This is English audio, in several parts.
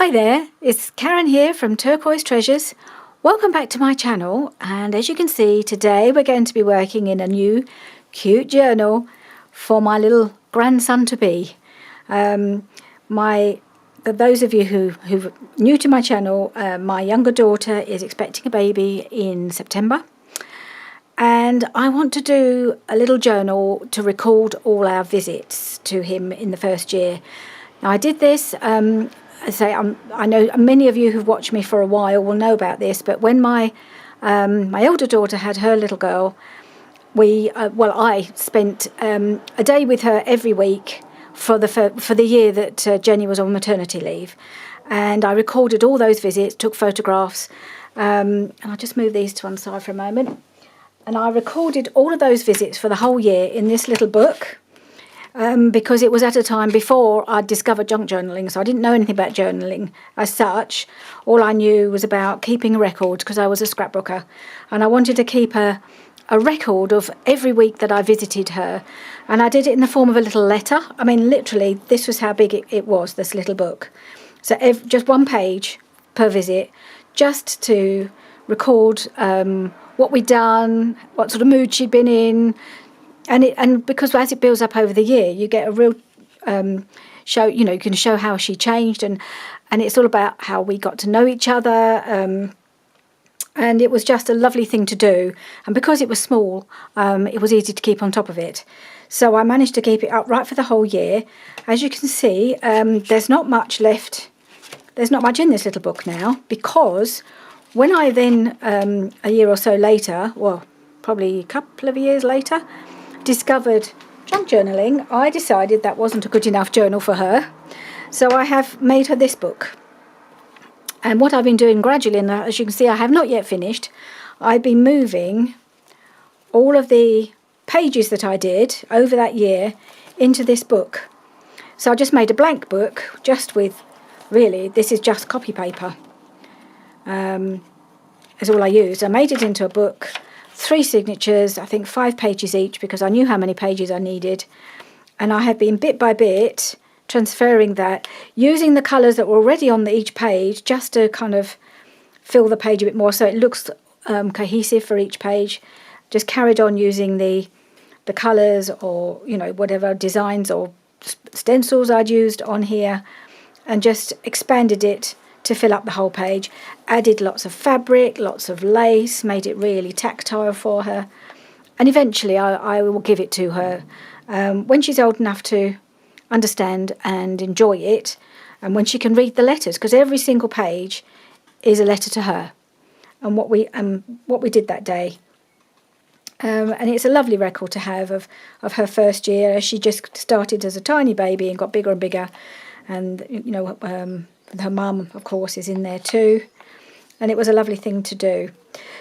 Hi there, it's Karen here from Turquoise Treasures. Welcome back to my channel, and as you can see today we're going to be working in a new cute journal for my little grandson-to-be. For those of you who are new to my channel, my younger daughter is expecting a baby in September, and I want to do a little journal to record all our visits to him in the first year. Now I did this, I know many of you who've watched me for a while will know about this, but when my older daughter had her little girl, I spent a day with her every week for the year that Jenny was on maternity leave, and I recorded all those visits, took photographs, and I'll just move these to one side for a moment. And I recorded all of those visits for the whole year in this little book. Because it was at a time before I'd discovered junk journaling, so I didn't know anything about journaling as such. All I knew was about keeping a record, because I was a scrapbooker, and I wanted to keep a record of every week that I visited her, and I did it in the form of a little letter. I mean, literally, this was how big it was, this little book. So just one page per visit, just to record what we'd done, what sort of mood she'd been in. And because as it builds up over the year, you get a real show. You know, you can show how she changed, and it's all about how we got to know each other. And it was just a lovely thing to do. And because it was small, it was easy to keep on top of it. So I managed to keep it upright for the whole year. As you can see, there's not much left. There's not much in this little book now, because when I then a year or so later, well, probably a couple of years later, discovered junk journaling, I decided that wasn't a good enough journal for her, so I have made her this book. And what I've been doing gradually, and as you can see I have not yet finished, I've been moving all of the pages that I did over that year into this book. So I just made a blank book, just with, really, this is just copy paper, is all I used. I made it into a book, 3 signatures, I think 5 pages each, because I knew how many pages I needed. And I have been bit by bit transferring that, using the colours that were already on each page, just to kind of fill the page a bit more so it looks cohesive for each page. Just carried on using the colours, or, you know, whatever designs or stencils I'd used on here, and just expanded it to fill up the whole page. Added lots of fabric, lots of lace, made it really tactile for her, and eventually I will give it to her when she's old enough to understand and enjoy it, and when she can read the letters, because every single page is a letter to her and what we did that day. And it's a lovely record to have of her first year, as she just started as a tiny baby and got bigger and bigger, and you know, her mum, of course, is in there too. And it was a lovely thing to do.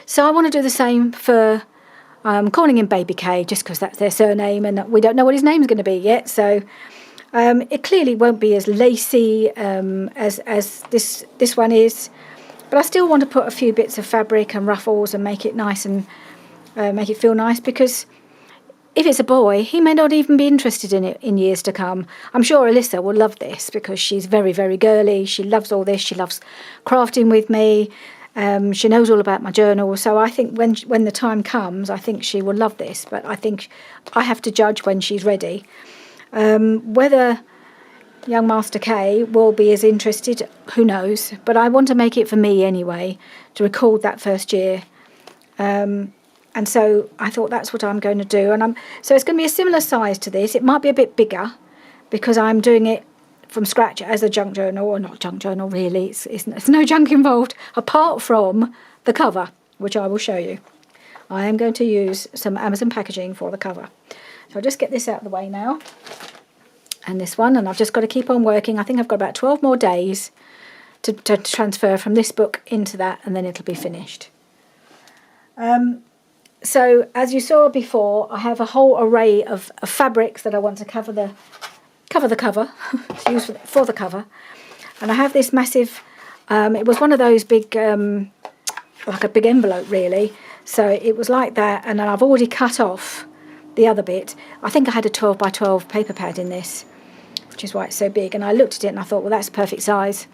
So I want to do the same for calling him Baby K, just because that's their surname, and we don't know what his name's going to be yet. So it clearly won't be as lacy as this one is. But I still want to put a few bits of fabric and ruffles and make it nice, and make it feel nice, because if it's a boy, he may not even be interested in it in years to come. I'm sure Alyssa will love this, because she's very, very girly. She loves all this. She loves crafting with me. She knows all about my journal. So I think when the time comes, I think she will love this. But I think I have to judge when she's ready. Whether young Master K will be as interested, who knows. But I want to make it for me anyway, to record that first year. And so I thought that's what I'm going to do. And so it's going to be a similar size to this. It might be a bit bigger, because I'm doing it from scratch as a junk journal, or not junk journal really. It's no junk involved, apart from the cover, which I will show you. I am going to use some Amazon packaging for the cover. So I'll just get this out of the way now. And this one, and I've just got to keep on working. I think I've got about 12 more days to transfer from this book into that, and then it'll be finished. So as you saw before, I have a whole array of fabrics that I want to cover the cover to use for the cover. And I have this massive, it was one of those big, like a big envelope really. So it was like that, and then I've already cut off the other bit. I think I had a 12 by 12 paper pad in this, which is why it's so big. And I looked at it and I thought, well, that's perfect size.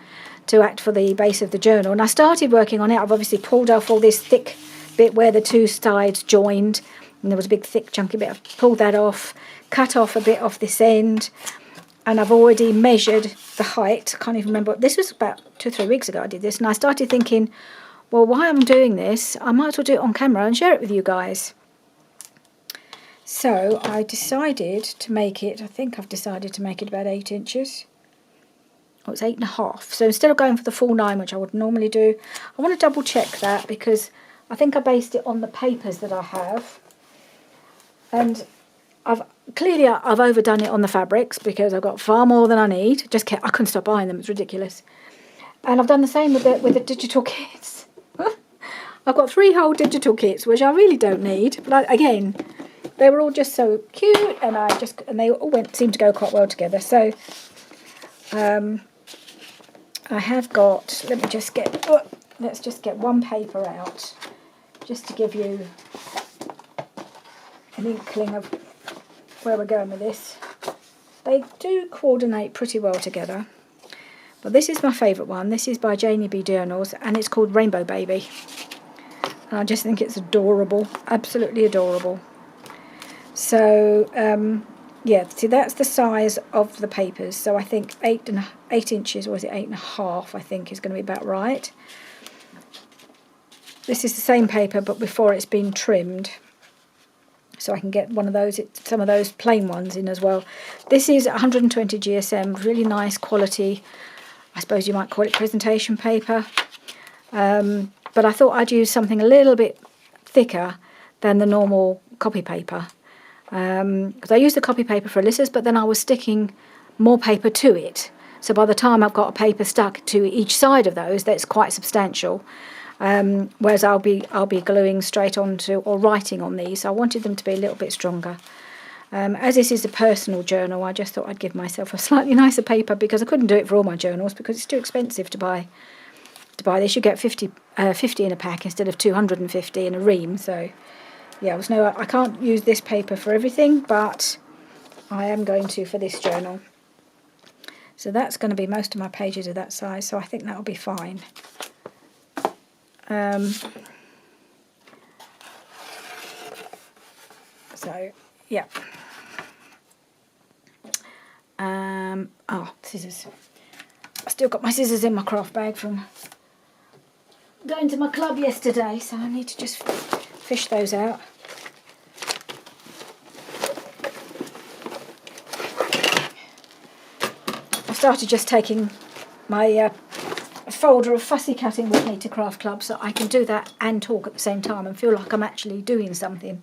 to act for the base of the journal. And I started working on it. I've obviously pulled off all this thick bit where the two sides joined, and there was a big thick chunky bit. I've pulled that off, cut off a bit off this end, and I've already measured the height. I can't even remember. This was about 2 or 3 weeks ago I did this, and I started thinking, well, while I'm doing this, I might as well do it on camera and share it with you guys. So I decided to make it, I think I've decided to make it about 8 inches. Oh, it's 8.5. So instead of going for the full 9, which I would normally do, I want to double check that because I think I based it on the papers that I have. And I've overdone it on the fabrics because I've got far more than I need. I couldn't stop buying them, it's ridiculous. And I've done the same with the digital kits. I've got 3 whole digital kits, which I really don't need. But again, they were all just so cute, and they all seemed to go quite well together. So I have got. Let's just get one paper out, just to give you an inkling of where we're going with this. They do coordinate pretty well together. But this is my favourite one. This is by Janie B Journals, and it's called Rainbow Baby. And I just think it's adorable, absolutely adorable. So, yeah, see, that's the size of the papers. So I think 8 inches, or is it 8.5, I think is going to be about right. This is the same paper, but before it's been trimmed. So I can get some of those plain ones in as well. This is 120 GSM, really nice quality. I suppose you might call it presentation paper. But I thought I'd use something a little bit thicker than the normal copy paper. Because I used the copy paper for Alyssa's, but then I was sticking more paper to it. So by the time I've got a paper stuck to each side of those, that's quite substantial. Whereas I'll be gluing straight onto or writing on these. So I wanted them to be a little bit stronger. As this is a personal journal, I just thought I'd give myself a slightly nicer paper because I couldn't do it for all my journals because it's too expensive to buy. This, you get 50 in a pack instead of 250 in a ream. So yeah, I can't use this paper for everything, but I am going to for this journal. So that's going to be most of my pages are that size, so I think that'll be fine. So yeah. Scissors. I still got my scissors in my craft bag from going to my club yesterday, so I need to just fish those out. I started just taking my folder of fussy cutting with me to craft club so I can do that and talk at the same time and feel like I'm actually doing something.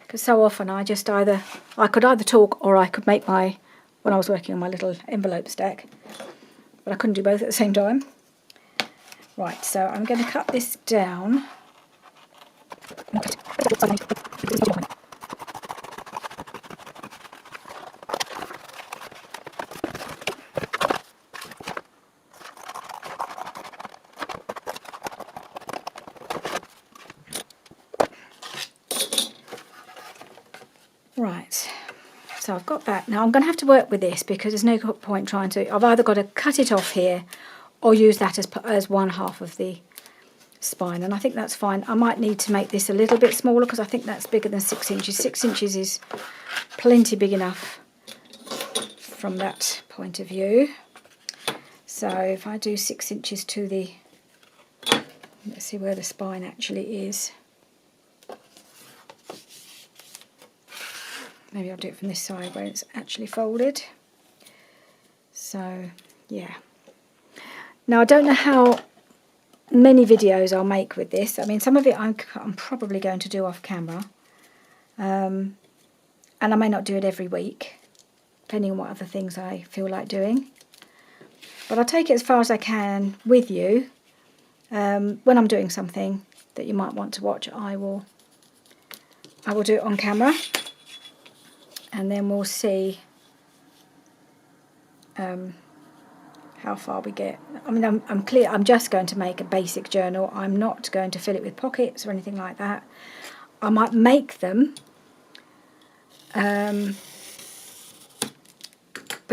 Because so often I could either talk or I could make when I was working on my little envelope stack, but I couldn't do both at the same time. Right, so I'm going to cut this down. Right, so I've got that. Now I'm going to have to work with this because there's no point trying to. I've either got to cut it off here or use that as one half of the spine, and I think that's fine. I might need to make this a little bit smaller because I think that's bigger than 6 inches. 6 inches is plenty big enough from that point of view. So if I do 6 inches to let's see where the spine actually is. Maybe I'll do it from this side where it's actually folded. So, yeah. Now, I don't know how many videos I'll make with this. I mean, some of it I'm probably going to do off camera. And I may not do it every week, depending on what other things I feel like doing. But I'll take it as far as I can with you. When I'm doing something that you might want to watch, I will do it on camera. And then we'll see how far we get. I mean, I'm clear. I'm just going to make a basic journal. I'm not going to fill it with pockets or anything like that. I might make them, but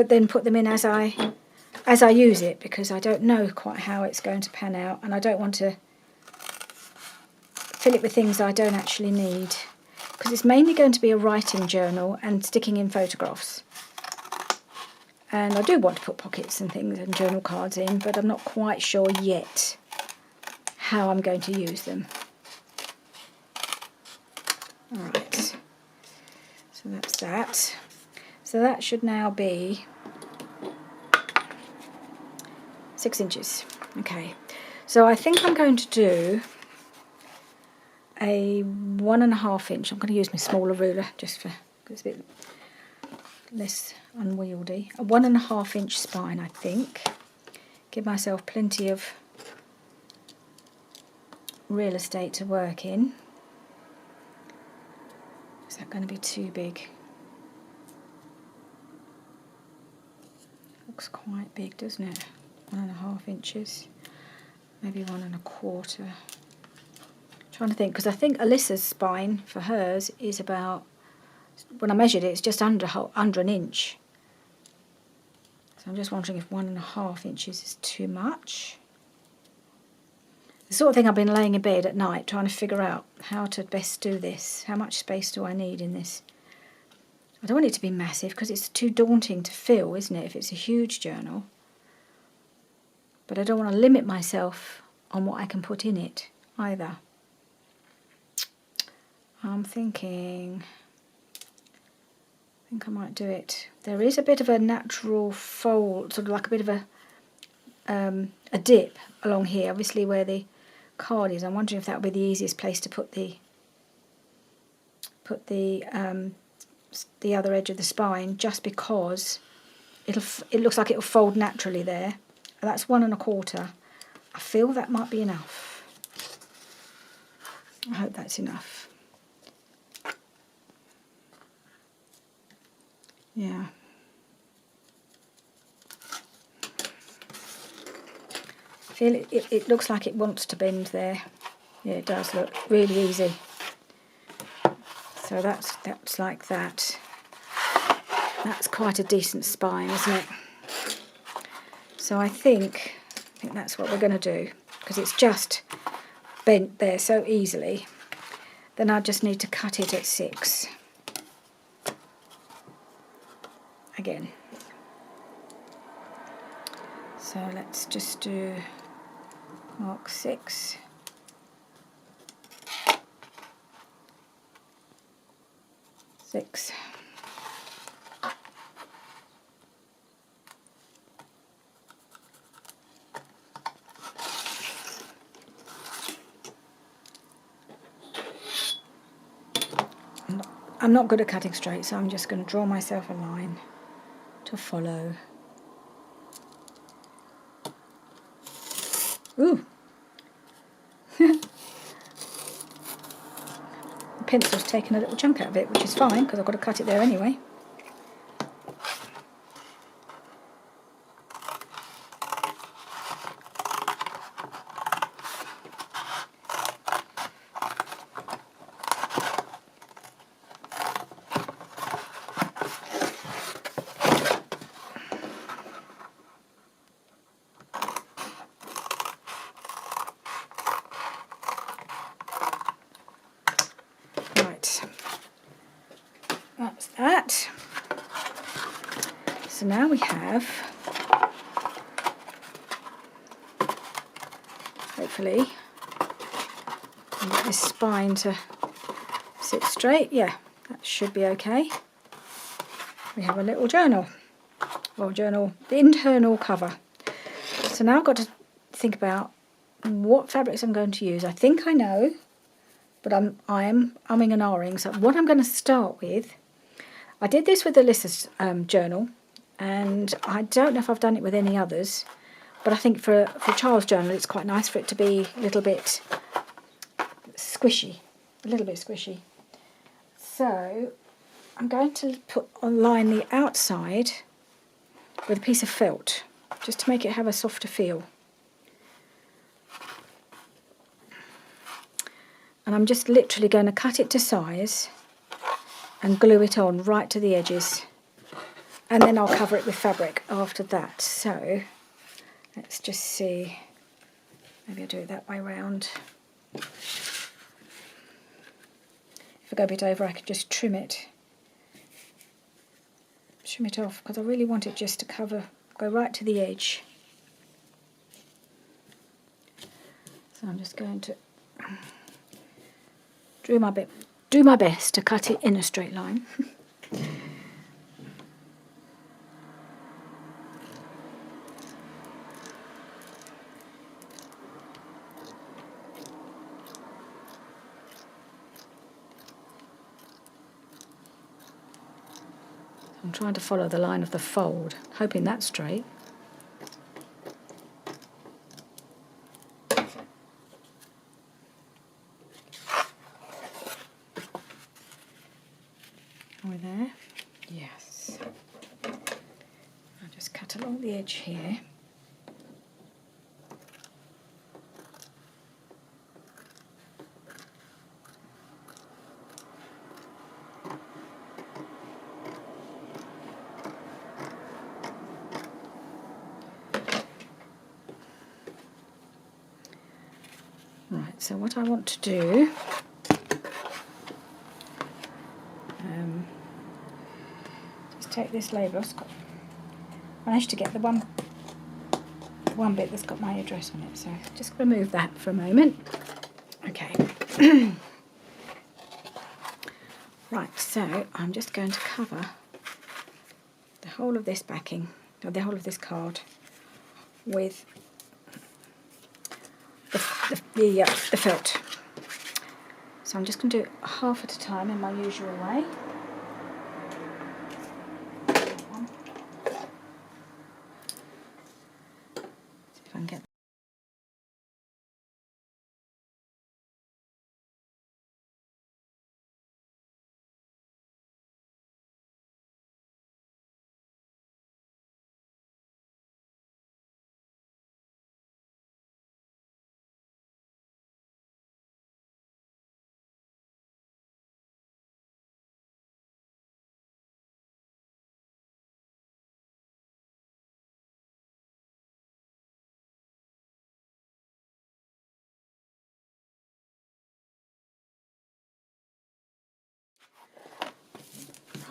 then put them in as I as I use it, because I don't know quite how it's going to pan out, and I don't want to fill it with things I don't actually need, because it's mainly going to be a writing journal and sticking in photographs. And I do want to put pockets and things and journal cards in, but I'm not quite sure yet how I'm going to use them. Alright, so that's that. So that should now be 6 inches. Okay, so I think I'm going to do a 1.5 inch. I'm going to use my smaller ruler just for, because it's a bit less unwieldy. A 1.5 inch spine, I think. Give myself plenty of real estate to work in. Is that going to be too big? Looks quite big, doesn't it? 1.5 inches, maybe 1.25. Trying to think, because I think Alyssa's spine for hers is about, when I measured it, it's just under an inch. So I'm just wondering if 1.5 inches is too much. The sort of thing I've been laying in bed at night trying to figure out how to best do this. How much space do I need in this? I don't want it to be massive because it's too daunting to fill, isn't it, if it's a huge journal. But I don't want to limit myself on what I can put in it either. I'm thinking, I think I might do it. There is a bit of a natural fold, sort of like a bit of a dip along here, obviously where the card is. I'm wondering if that would be the easiest place to put the other edge of the spine, just because it looks like it'll fold naturally there. And that's 1.25. I feel that might be enough. I hope that's enough. Yeah. I feel it looks like it wants to bend there. Yeah, it does look really easy. So that's like that. That's quite a decent spine, isn't it? So I think that's what we're going to do, because it's just bent there so easily. Then I just need to cut it at 6. Again. So let's just do mark 6. I'm not good at cutting straight, so I'm just going to draw myself a line to follow. Ooh! The pencil's taken a little chunk out of it, which is fine, because I've got to cut it there anyway. That's that. So now we have, hopefully, I'll get this spine to sit straight. Yeah, that should be okay. We have a little journal, or journal, the internal cover. So now I've got to think about what fabrics I'm going to use. I think I know, but I am umming and ahhing. So what I'm going to start with, I did this with Alyssa's journal, and I don't know if I've done it with any others, but I think for Charles' journal it's quite nice for it to be a little bit squishy, So I'm going to line the outside with a piece of felt, just to make it have a softer feel. And I'm just literally going to cut it to size and glue it on right to the edges, and then I'll cover it with fabric after that. So Let's just see. Maybe I'll do it that way round. If I go a bit over, I could just trim it off, because I really want it just to go right to the edge. So I'm just going to do my best to cut it in a straight line. I'm trying to follow the line of the fold, hoping that's straight. Are we there? Yes. I'll just cut along the edge here. Right, so what I want to do, just take this label. I managed to get the one bit that's got my address on it, so just remove that for a moment. Okay. Right, so I'm just going to cover the whole of this backing, or the whole of this card, with the felt. So I'm just going to do it half at a time in my usual way. See if I can get.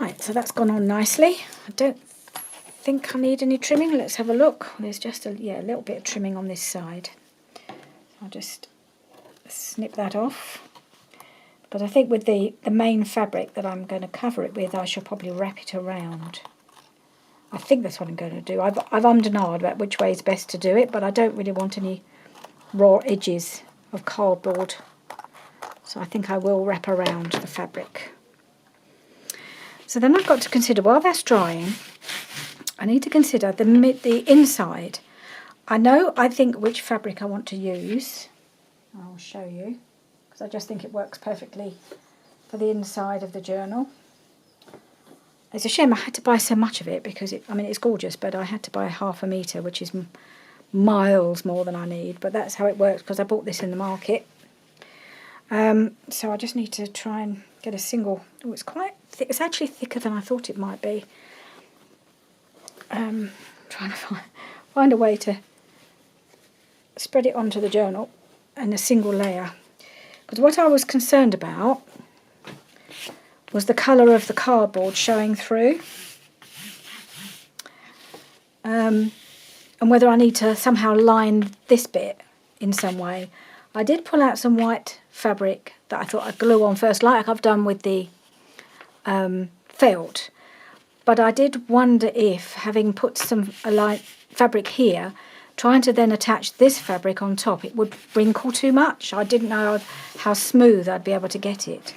Right, so that's gone on nicely. I don't think I need any trimming. Let's have a look. There's just a little bit of trimming on this side. I'll just snip that off. But I think with the main fabric that I'm going to cover it with, I shall probably wrap it around. I think that's what I'm going to do. I've ummed and ahed about which way is best to do it, but I don't really want any raw edges of cardboard. So I think I will wrap around the fabric. So then I've got to consider, while that's drying, I need to consider the inside. I think which fabric I want to use. I'll show you, because I just think it works perfectly for the inside of the journal. It's a shame I had to buy so much of it, because it's gorgeous, but I had to buy 1/2 metre, which is miles more than I need. But that's how it works, because I bought this in the market. So I just need to try and get a single. Oh, it's quite thick. It's actually thicker than I thought it might be. Trying to find a way to spread it onto the journal in a single layer. Because what I was concerned about was the colour of the cardboard showing through. And whether I need to somehow line this bit in some way. I did pull out some white fabric that I thought I'd glue on first, like I've done with the felt. But I did wonder if, having put some light fabric here, trying to then attach this fabric on top, it would wrinkle too much. I didn't know how smooth I'd be able to get it.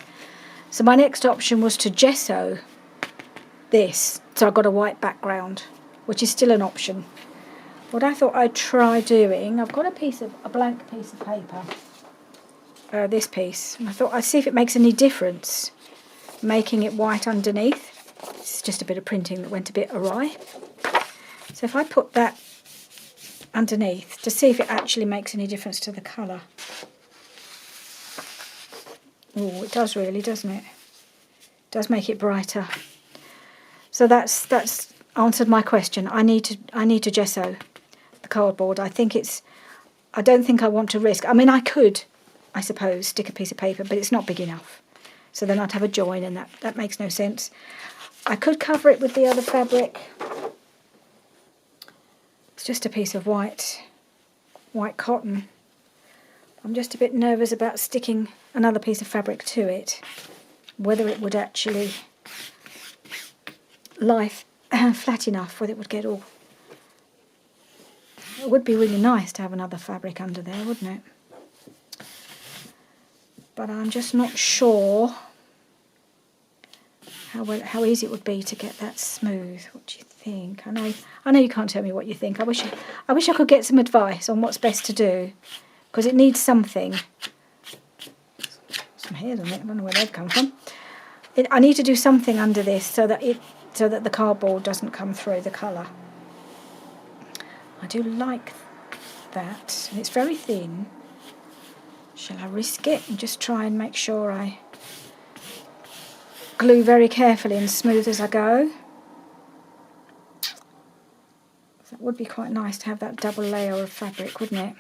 So my next option was to gesso this, so I got a white background, which is still an option. What I thought I'd try doing, I've got a blank piece of paper, this piece, and I thought I'd see if it makes any difference, making it white underneath. It's just a bit of printing that went a bit awry. So if I put that underneath, to see if it actually makes any difference to the colour. Oh, it does really, doesn't it? It does make it brighter. So that's answered my question. I need to gesso the cardboard. I don't think I want to risk. I mean, I could, I suppose, stick a piece of paper, but it's not big enough. So then I'd have a join, and that makes no sense. I could cover it with the other fabric. It's just a piece of white cotton. I'm just a bit nervous about sticking another piece of fabric to it, whether it would actually lie flat enough, whether it would get all... It would be really nice to have another fabric under there, wouldn't it? But I'm just not sure how easy it would be to get that smooth. What do you think? I know you can't tell me what you think. I wish I could get some advice on what's best to do, because it needs something. Some hairs on it. I don't know where they've come from. I need to do something under this so that the cardboard doesn't come through the colour. I do like that, and it's very thin. Shall I risk it and just try and make sure I glue very carefully and smooth as I go? That would be quite nice to have that double layer of fabric, wouldn't it?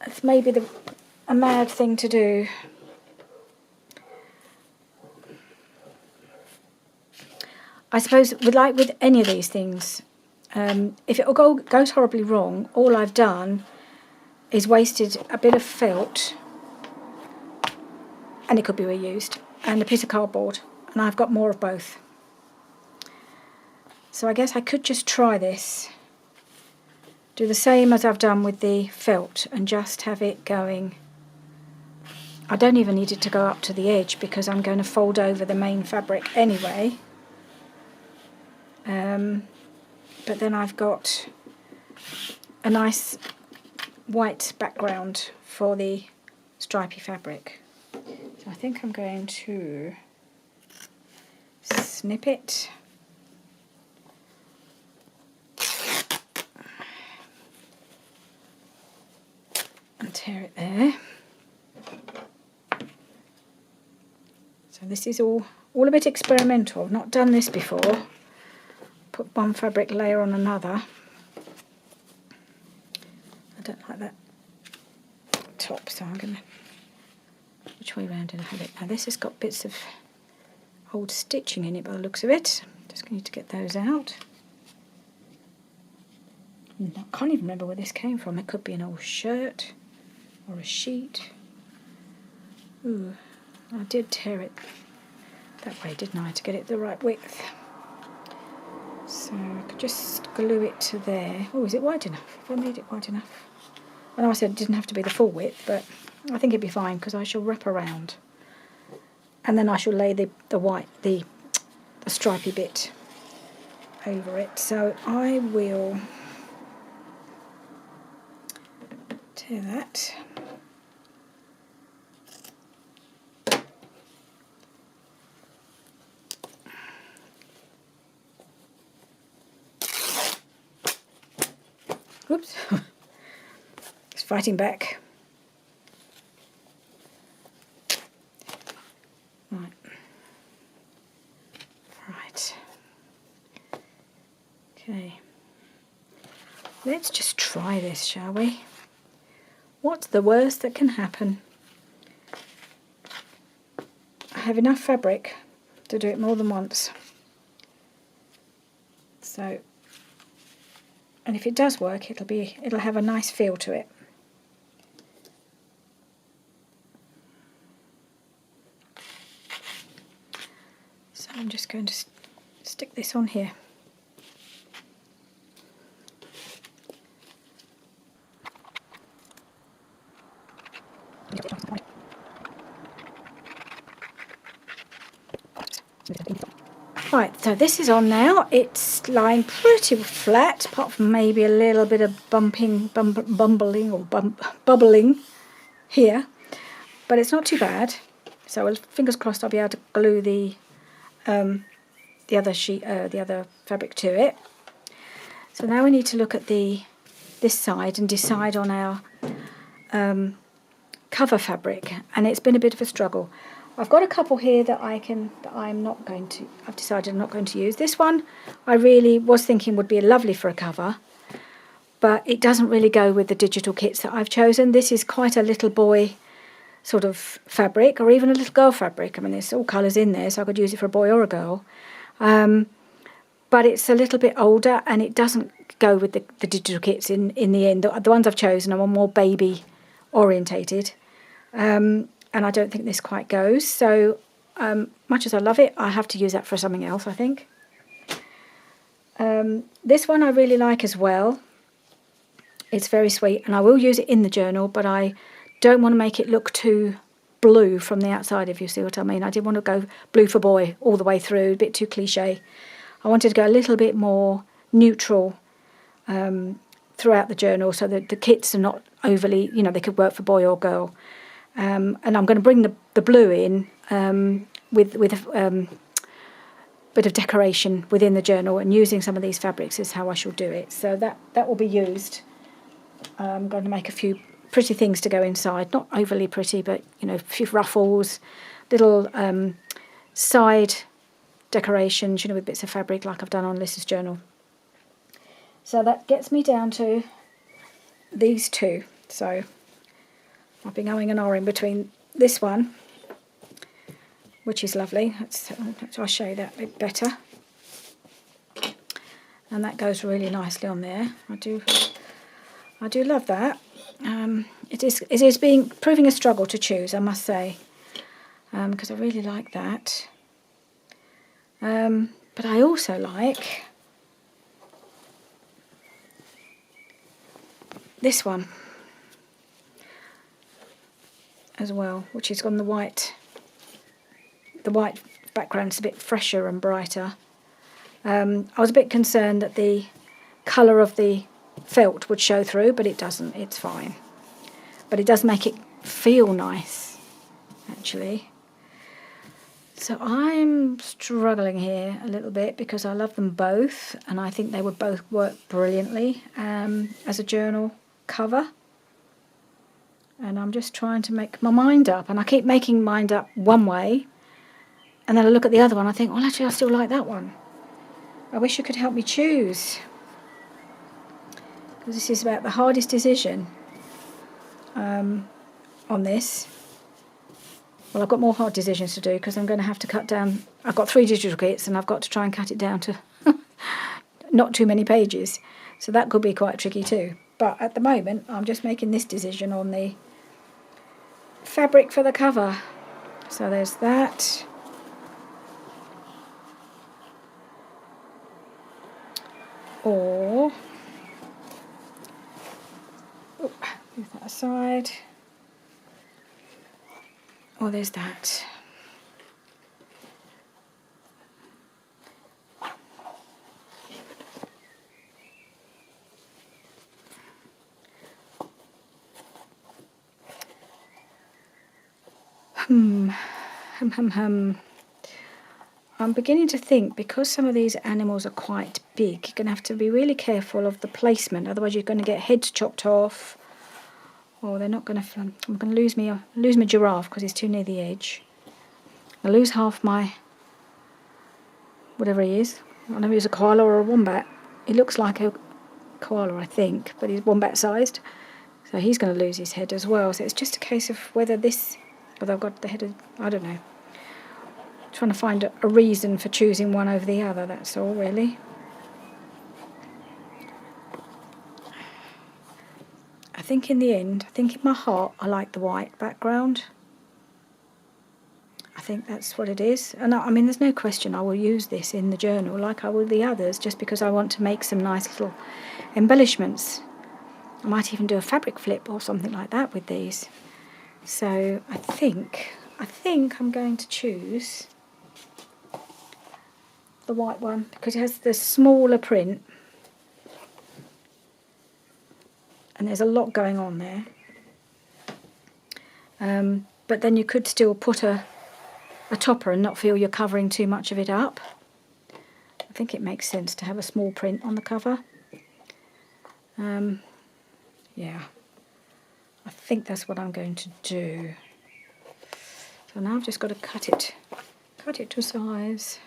It's maybe a mad thing to do. I suppose with any of these things, if it goes horribly wrong, all I've done is wasted a bit of felt, and it could be reused, and a piece of cardboard, and I've got more of both. So I guess I could just try this, do the same as I've done with the felt, and just have it going. I don't even need it to go up to the edge, because I'm going to fold over the main fabric anyway. But then I've got a nice white background for the stripy fabric. So I think I'm going to snip it. And tear it there. So this is all a bit experimental. I've not done this before. Put one fabric layer on another. I don't like that top, so I'm going to... Which way round did I have it? Now this has got bits of old stitching in it by the looks of it. Just going to get those out. I can't even remember where this came from. It could be an old shirt or a sheet. Ooh, I did tear it that way, didn't I, to get it the right width. So I could just glue it to there. Oh, is it wide enough? Have I made it wide enough? I know I said it didn't have to be the full width, but I think it'd be fine, because I shall wrap around. And then I shall lay the stripy bit over it. So I will tear that. Oops, it's fighting back. Right. Okay. Let's just try this, shall we? What's the worst that can happen? I have enough fabric to do it more than once. So, and if it does work, it'll have a nice feel to it. So I'm just going to stick this on here. Right, so this is on now. It's lying pretty flat, apart from maybe a little bit of bubbling here, but it's not too bad. So fingers crossed I'll be able to glue the other fabric to it. So now we need to look at this side and decide on our cover fabric, and it's been a bit of a struggle. I've got a couple here that I've decided I'm not going to use. This one I really was thinking would be lovely for a cover, but it doesn't really go with the digital kits that I've chosen. This is quite a little boy sort of fabric, or even a little girl fabric. I mean, there's all colours in there, so I could use it for a boy or a girl. But it's a little bit older, and it doesn't go with the digital kits in the end. The ones I've chosen are more baby orientated, and I don't think this quite goes. So much as I love it, I have to use that for something else, I think. This one I really like as well. It's very sweet, and I will use it in the journal, but I don't want to make it look too blue from the outside, if you see what I mean. I didn't want to go blue for boy all the way through, a bit too cliche. I wanted to go a little bit more neutral throughout the journal, so that the kits are not overly, they could work for boy or girl. And I'm going to bring the blue in with a bit of decoration within the journal, and using some of these fabrics is how I shall do it. So that will be used. I'm going to make a few pretty things to go inside, not overly pretty, but a few ruffles, little side decorations, with bits of fabric like I've done on Lyssa's journal. So that gets me down to these two. So I've been going and ahhing between this one, which is lovely. I'll show you that a bit better. And that goes really nicely on there. I do love that. It is proving a struggle to choose, I must say, because I really like that. But I also like this one as well, which is on the white. The white background's a bit fresher and brighter. I was a bit concerned that the colour of the felt would show through, but it doesn't. It's fine. But it does make it feel nice, actually. So I'm struggling here a little bit because I love them both, and I think they would both work brilliantly as a journal cover. And I'm just trying to make my mind up, and I keep making mind up one way, and then I look at the other one, I think, well, actually, I still like that one. I wish you could help me choose, because this is about the hardest decision on this. Well, I've got more hard decisions to do, because I'm going to have to cut down. I've got 3 digital kits, and I've got to try and cut it down to not too many pages. So that could be quite tricky too. But at the moment, I'm just making this decision on the fabric for the cover. So there's that. Or, move that aside. Or there's that. I'm beginning to think, because some of these animals are quite big, you're going to have to be really careful of the placement, otherwise you're going to get heads chopped off, or they're not going to. I'm going to lose my giraffe because he's too near the edge. I'll lose half my whatever he is. I don't know if he's a koala or a wombat. He looks like a koala, I think, but he's wombat sized, so he's going to lose his head as well. So it's just a case of whether this. But I've got the head of, I don't know. Trying to find a reason for choosing one over the other, that's all really. I think in the end, in my heart, I like the white background. I think that's what it is. And I mean, there's no question I will use this in the journal like I will the others, just because I want to make some nice little embellishments. I might even do a fabric flip or something like that with these. So I think I'm going to choose the white one because it has the smaller print and there's a lot going on there. But then you could still put a topper and not feel you're covering too much of it up. I think it makes sense to have a small print on the cover. Yeah. I think that's what I'm going to do. So now I've just got to cut it to size.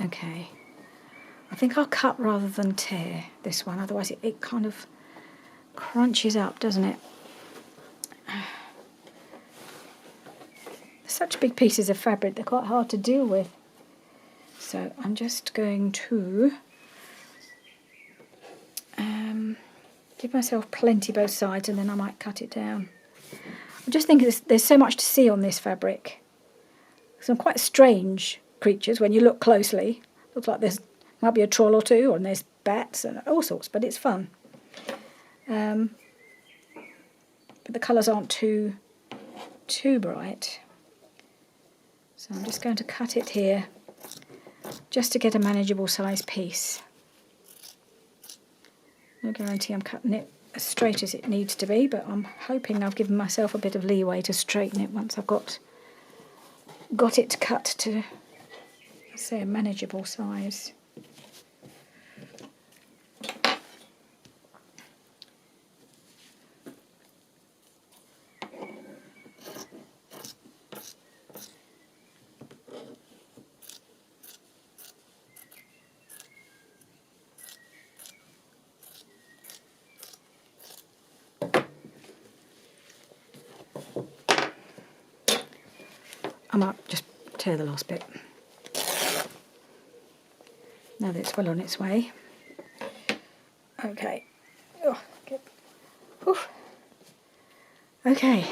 Okay. I think I'll cut rather than tear this one, otherwise it kind of crunches up, doesn't it? Such big pieces of fabric, they're quite hard to deal with. So I'm just going to give myself plenty both sides, and then I might cut it down. I just think there's so much to see on this fabric. Some quite strange creatures when you look closely. Looks like there's might be a troll or two, and there's bats and all sorts, but it's fun. But the colours aren't too bright. So I'm just going to cut it here, just to get a manageable size piece. No guarantee I'm cutting it as straight as it needs to be, but I'm hoping I've given myself a bit of leeway to straighten it once I've got it cut to, say, a manageable size. I might just tear the last bit now that it's well on its way. Okay. Oh, okay.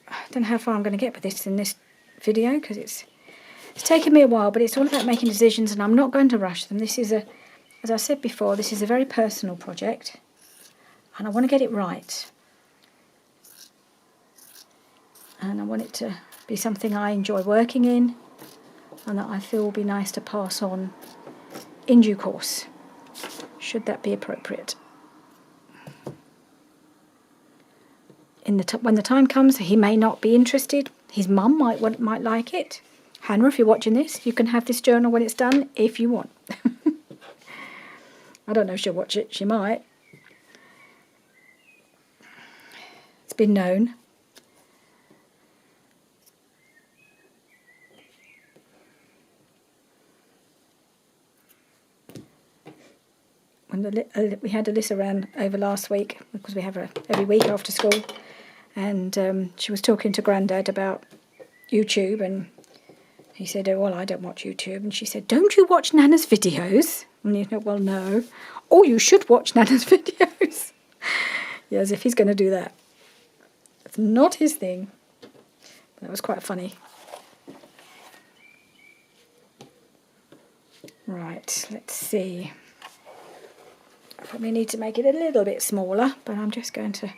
I don't know how far I'm going to get with this in this video, because it's taken me a while, but it's all about making decisions, and I'm not going to rush them. This is as I said before, this is a very personal project, and I want to get it right. And I want it to be something I enjoy working in, and that I feel will be nice to pass on in due course, should that be appropriate. When the time comes, he may not be interested. His mum might like it. Hannah, if you're watching this, you can have this journal when it's done if you want. I don't know if she'll watch it. She might. It's been known. We had Alyssa around over last week, because we have her every week after school, and she was talking to Grandad about YouTube, and he said, oh, well, I don't watch YouTube, and she said, don't you watch Nana's videos? And you know, well, no. Oh, you should watch Nana's videos. Yeah, as if he's going to do that. It's not his thing. That was quite funny. Right, let's see. I probably need to make it a little bit smaller, but I'm just going to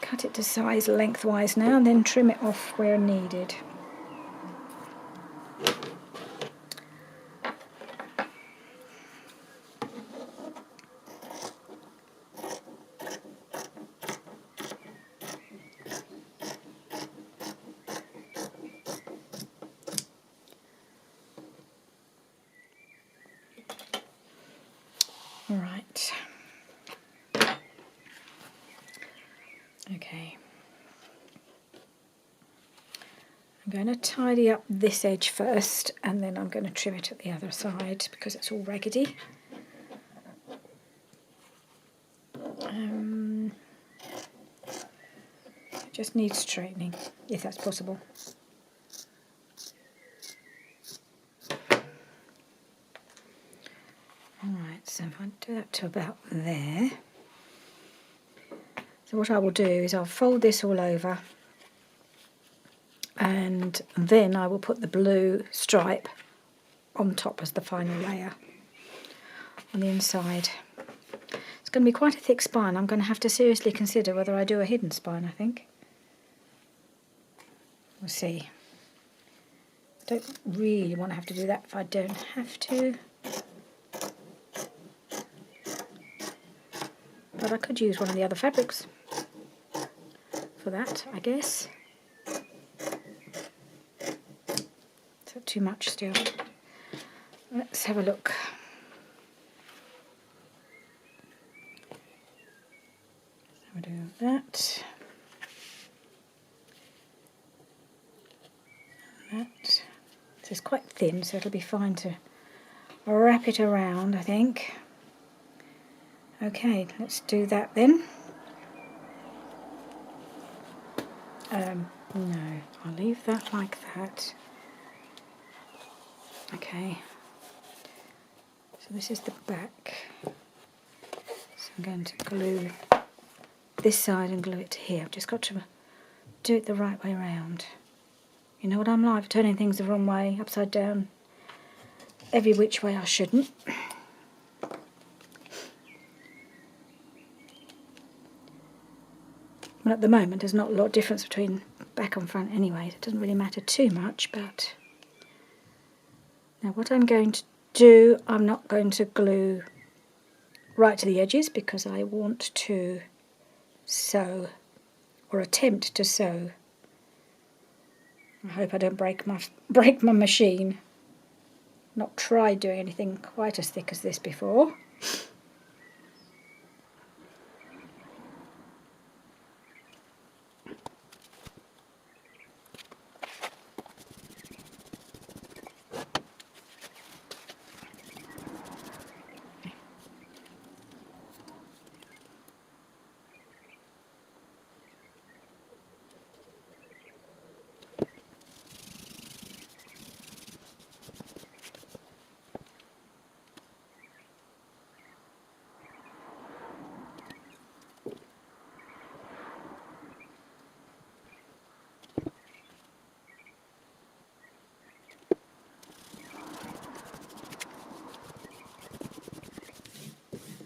cut it to size lengthwise now, and then trim it off where needed. Right. Okay. I'm going to tidy up this edge first, and then I'm going to trim it at the other side because it's all raggedy. It just needs straightening, if that's possible. Alright, so if I do that to about there. So what I will do is I'll fold this all over, and then I will put the blue stripe on top as the final layer on the inside. It's going to be quite a thick spine. I'm going to have to seriously consider whether I do a hidden spine, I think. We'll see. I don't really want to have to do that if I don't have to. But I could use one of the other fabrics for that, I guess. Is that too much still? Let's have a look. So we'll do that. that. This is quite thin, so it'll be fine to wrap it around, I think. Okay, let's do that then. No, I'll leave that like that. Okay, so this is the back. So I'm going to glue this side and glue it to here. I've just got to do it the right way around. You know what I'm like, turning things the wrong way, upside down, every which way I shouldn't. Well, at the moment there's not a lot of difference between back and front anyway. It doesn't really matter too much, but now what I'm going to do, I'm not going to glue right to the edges because I want to sew, or attempt to sew. I hope I don't break my machine. Not tried doing anything quite as thick as this before.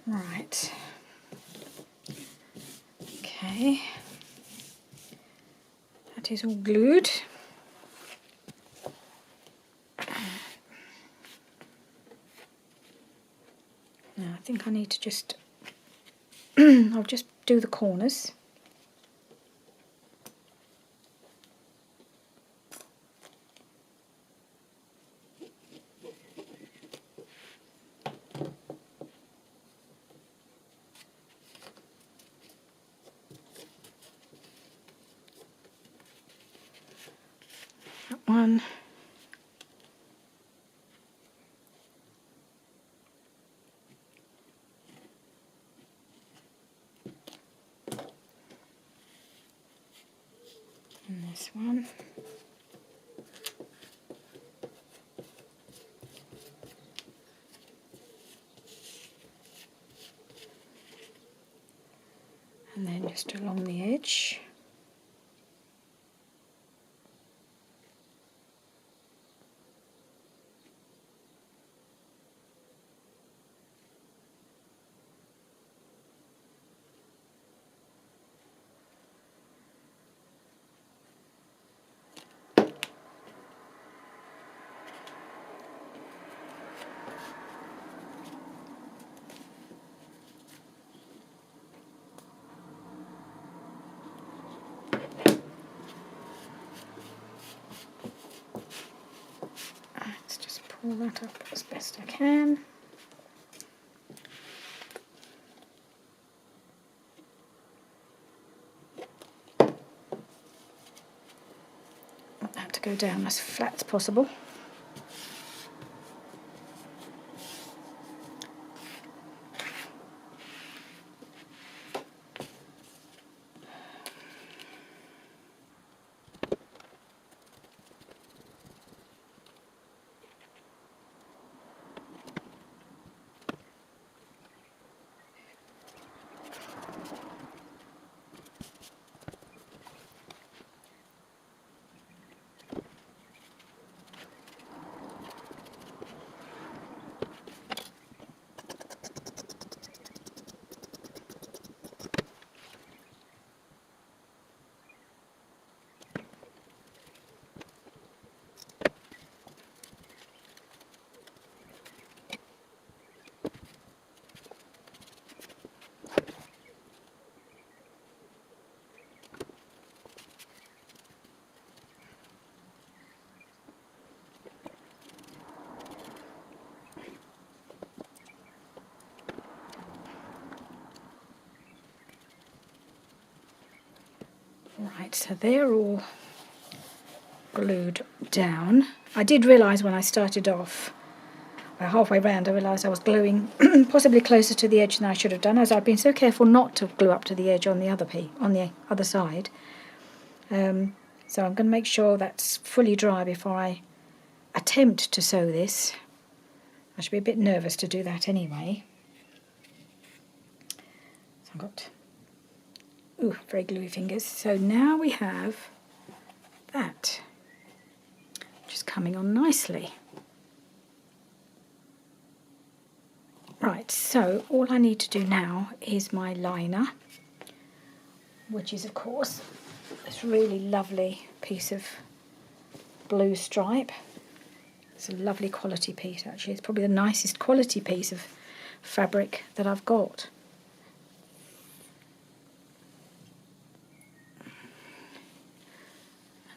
Right. Okay. That is all glued. Now I think I need to just I'll just do the corners. That one. And this one. And then just along the edge. Let's just pull that up as best I can. Want that to go down as flat as possible. Right, so they're all glued down. I did realise when I started off, well, halfway round, I realised I was gluing possibly closer to the edge than I should have done, as I've been so careful not to glue up to the edge on the other side. So I'm going to make sure that's fully dry before I attempt to sew this. I should be a bit nervous to do that anyway. So I've got, very gluey fingers. So now we have that, just coming on nicely. Right, so all I need to do now is my liner, which is of course this really lovely piece of blue stripe. It's a lovely quality piece actually. It's probably the nicest quality piece of fabric that I've got.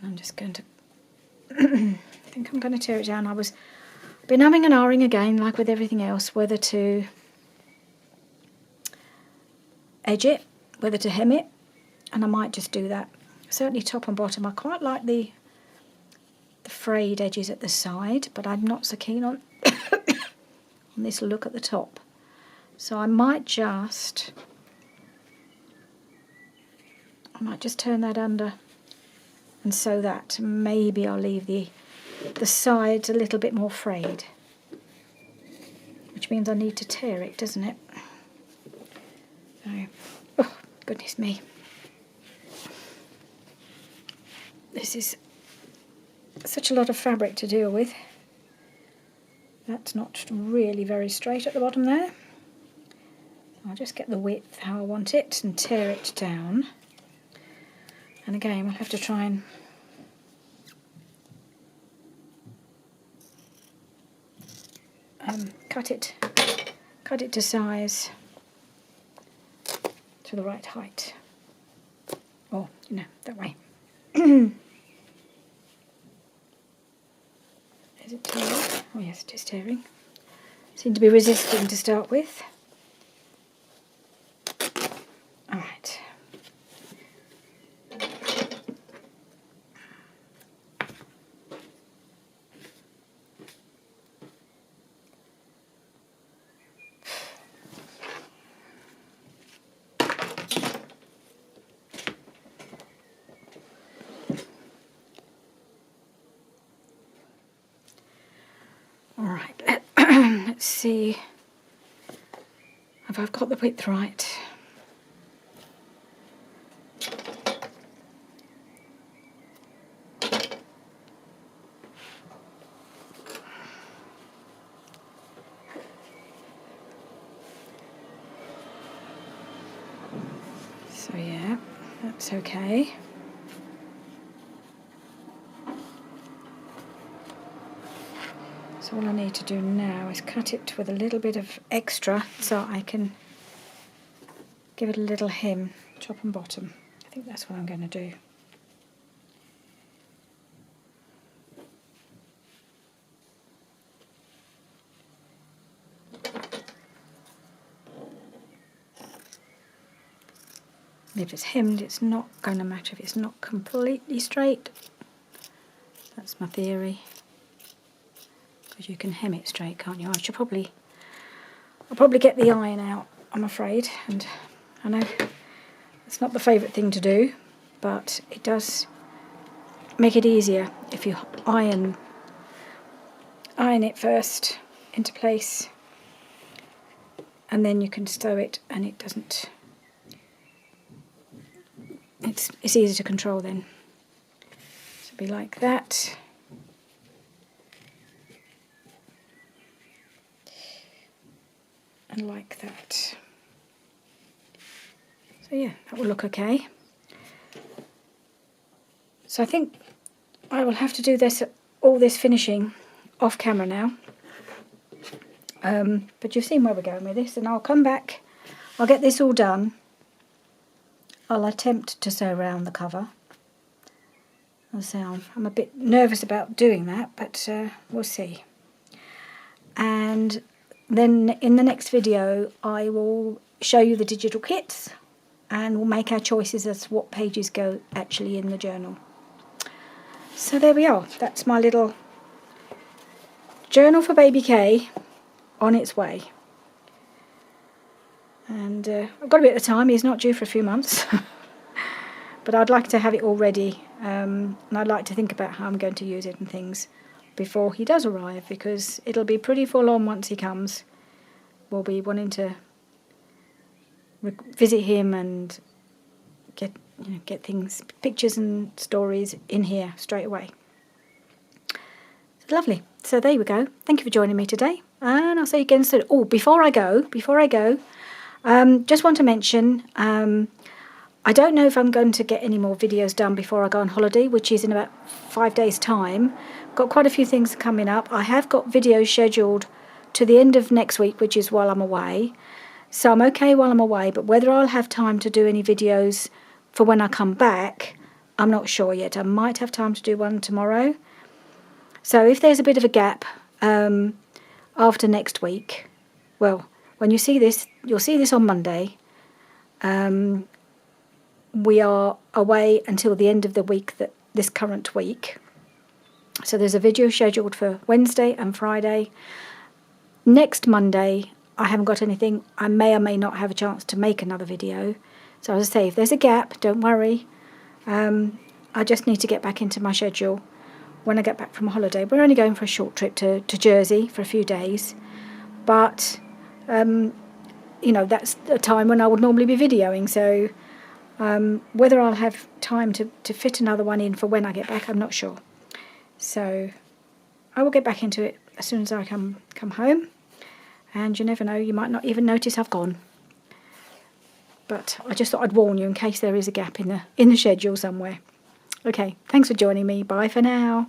And I'm just going to, I think I'm going to tear it down. I've been umming and ahhing again, like with everything else, whether to edge it, whether to hem it, and I might just do that. Certainly top and bottom. I quite like the frayed edges at the side, but I'm not so keen on on this look at the top. So I might just turn that under and sew that. Maybe I'll leave the sides a little bit more frayed, which means I need to tear it, doesn't it? So, oh goodness me, this is such a lot of fabric to deal with. That's not really very straight at the bottom there. So I'll just get the width how I want it and tear it down. And again, we'll have to try and cut it to size, to the right height, or that way. Is it tearing? Oh yes, it is tearing. Seem to be resisting to start with. All right. Alright, let's see if I've got the width right. So yeah, that's okay. So all I need to do now is cut it with a little bit of extra so I can give it a little hem, top and bottom. I think that's what I'm going to do. If it's hemmed, it's not going to matter if it's not completely straight. That's my theory. Because you can hem it straight, can't you? I'll probably get the iron out, I'm afraid. And I know it's not the favourite thing to do, but it does make it easier if you iron it first into place, and then you can sew it, and it doesn't. It's easy to control then. So it'll be like that. And like that. So yeah, that will look okay. So I think I will have to do all this finishing off camera now. But you've seen where we're going with this, and I'll come back. I'll get this all done. I'll attempt to sew around the cover. I'm a bit nervous about doing that, but we'll see. And then in the next video I will show you the digital kits, and we'll make our choices as to what pages go actually in the journal. So there we are. That's my little journal for baby Kay on its way. And I've got a bit of time. He's not due for a few months. But I'd like to have it all ready. And I'd like to think about how I'm going to use it and things before he does arrive, because it'll be pretty full on once he comes. We'll be wanting to visit him and get things, pictures and stories in here straight away. So lovely. So there we go. Thank you for joining me today, and I'll see you again soon. Oh, before I go, just want to mention, I don't know if I'm going to get any more videos done before I go on holiday, which is in about 5 days' time. Got quite a few things coming up. I have got videos scheduled to the end of next week, which is while I'm away. So I'm okay while I'm away, but whether I'll have time to do any videos for when I come back, I'm not sure yet. I might have time to do one tomorrow. So if there's a bit of a gap after next week, well, when you see this, you'll see this on Monday. We are away until the end of the week, this current week. So there's a video scheduled for Wednesday and Friday. Next Monday, I haven't got anything. I may or may not have a chance to make another video. So as I say, if there's a gap, don't worry. I just need to get back into my schedule when I get back from holiday. We're only going for a short trip to Jersey for a few days. But, that's a time when I would normally be videoing. So whether I'll have time to fit another one in for when I get back, I'm not sure. So I will get back into it as soon as I come home. And you never know, you might not even notice I've gone. But I just thought I'd warn you in case there is a gap in the schedule somewhere. Okay, thanks for joining me. Bye for now.